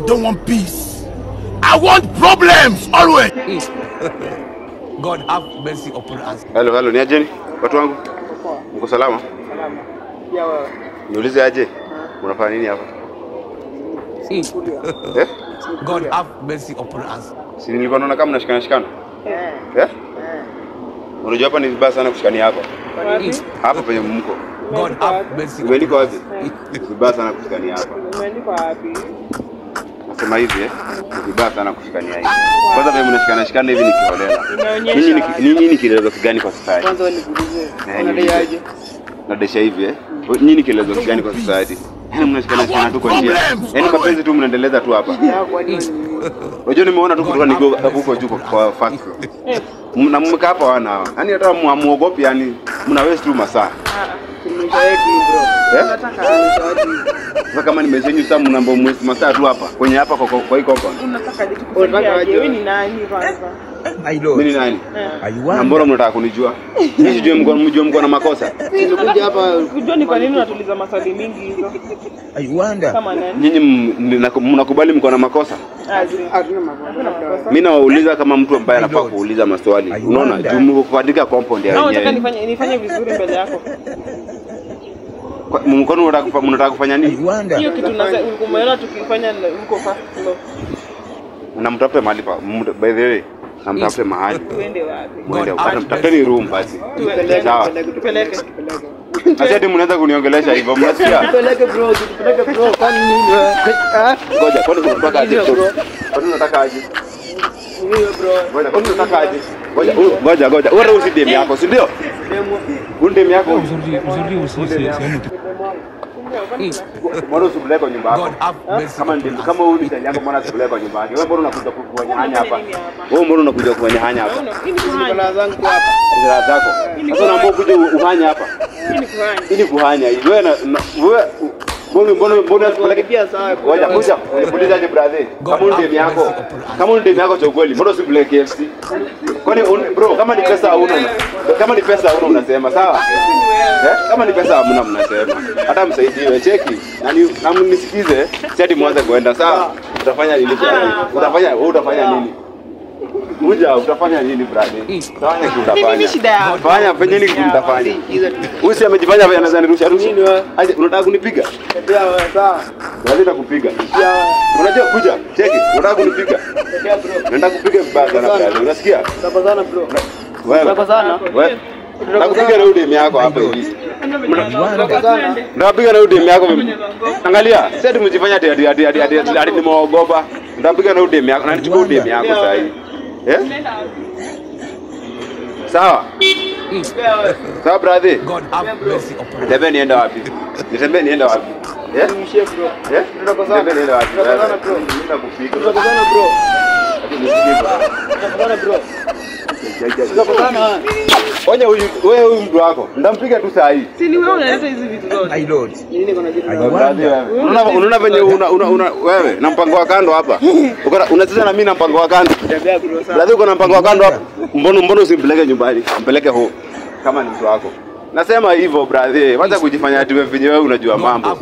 don't want peace. I want problems always. God have mercy upon us. Hello, ni aje watu wangu? Mko salama? Salama. Pia wewe. Niulize aje? Unafanya nini hapa? God have mercy upon us. Si nilikuwa naona kama mnashikana. Unajua hapa ni vibaya sana kushikania hapa. Hapa penye mko. God have mercy. Umeandika wapi? Vibaya sana kushikania hapa. Umeandika wapi? Nasema hivi ni vibaya sana kushikania hivi. Kwanza vile mnashikana hivi ni kiholela. Nini ni kielezo gani kwa society? Kwanza nikuulize. Unadaiaje? Nadesha hivi Nini kielezo gani kwa society? Yaani mnashikana tu kwa njia. Yaani mapenzi tu mnaendeleza tu hapa. Unajua nimeona tu kutoka niko huko juu kwa first floor. Na mmekaa hapa wana. Yaani hata muogopi yani mna waste tu masaa. Sasa kama nimeshenyu sasa mnaomba mwezi masaa tu hapa kwenye hapa kwa hii compound. Unataka aje? Wewe ni nani kwanza? Mimi ni nani? Na mbona mnataka kunijua? Mimi sijui mko na makosa. Nimekuja hapa kujua ni kwa nini unatuliza maswali mingi hizo. Kama nani? Nyinyi mnakubali mko na makosa? Hatuna makosa. Mimi nawauliza kama mtu ambaye anafaa kuuliza maswali. Unaona? Juu kuandika compound ya wenyewe. Nataka nifanye vizuri mbele yako. Mkono unataka kufanya nini? Hiyo kitu umeona tukifanya mko fast flow. Unamtafuta mahali pa by the way. Namtafute mahali. Twende wapi? Mwende mtafuteni room basi. Sawa. Tupeleke. Sasa hadi mnaanza kuniongelesha hivyo mnasikia? Tupeleke bro, kwani nini wewe? Ngoja, kwani unataka aje? Kwani unataka aje? Ndio bro. Ngoja, kwani unataka aje? Ngoja. Wewe usi demu yako, si ndio? Demu yako. Uzuri usiseme. Mbona usipeleke kwa nyumba yako? Kama huyu ni yako mbona usipeleke kwa nyumba yako? Wewe mbona unakuja kufanya hanya hapa? Wewe mbona unakuja kufanya hanya hapa? Hii ni kuhanya zangu hapa. Zira zako. Sasa unaomba kuja uhanya hapa. Hii ni kuhanya. Wewe mbona usipeleke pia sawa? Ngoja kuuliza je brother. Kama ni demu yako cha kweli, mbona usipeleke KFC? Kwani bro kama ni pesa hauna unasema sawa? Kama ni pesa hamna mnasema. Hata msaidiwe cheki. Na mnisikize, si ati mwanze kuenda sawa? Utafanya nini? Utafanya nini? Utafanya nini brother? Utafanya kitu utafanya. Nini shida yako? Fanya penye nini kitu utafanya. Usi amejifanya vile anaweza nirusha nini wewe? Aje unataka kunipiga? Ndio wewe sawa. Lazima kupiga. Unajua kuja, cheki. Unataka kunipiga? Ndio bro. Nataka kupiga vibaya sana brother. Unasikia? Tapazana bro. Wewe. Tapazana. Wewe. Nakupiga na udemu yako hapa hivi. Nakupiga na udemu yako. Angalia, sasa tumejifanya ati nimeogopa. Nakupiga na udemu yako, na nichukua udemu yako sasa hivi. Sawa? Sawa brother. God have mercy upon us. Nitembe nienda wapi? Mshie bro. Nitembe nienda wapi? Tapazana bro. Nitakupiga. Tapazana bro. Tapazana bro. Tapazana. Onya huyu mtu wako. Ndampiga tu saa hii. Si ni wewe unaleta hizi vitu zote. Nini kuna kitu? Unaona venye wewe na mpango wa kando hapa. Unacheza na mimi na mpango wa kando. Lazima uko na mpango wa kando hapa. Mbona usimpeleke nyumbani? Mpeleke huko kama ni mtu wako. Nasema hivyo brother, wacha kujifanya ati wewe unajua mambo.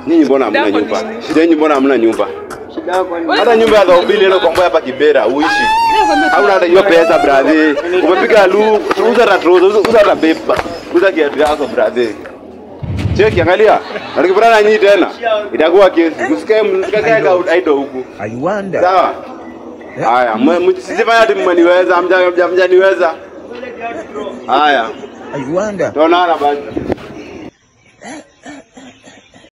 Nyinyi mbona hamna nyumba? Shida yenu mbona hamna nyumba? Hata nyumba ya dhobili ile komboa hapa Kibera uishi. Hauna hata hiyo pesa brother. Umepiga uza ratro, uza rabeba. Uza kiatu yako brother. Cheki angalia. Nakipurana nyinyi tena. Itakuwa kesi. Msikae idle huku. Sawa? Haya, msijifanye ati mmeniweza, mjaniweza. Haya. Tuonana basi.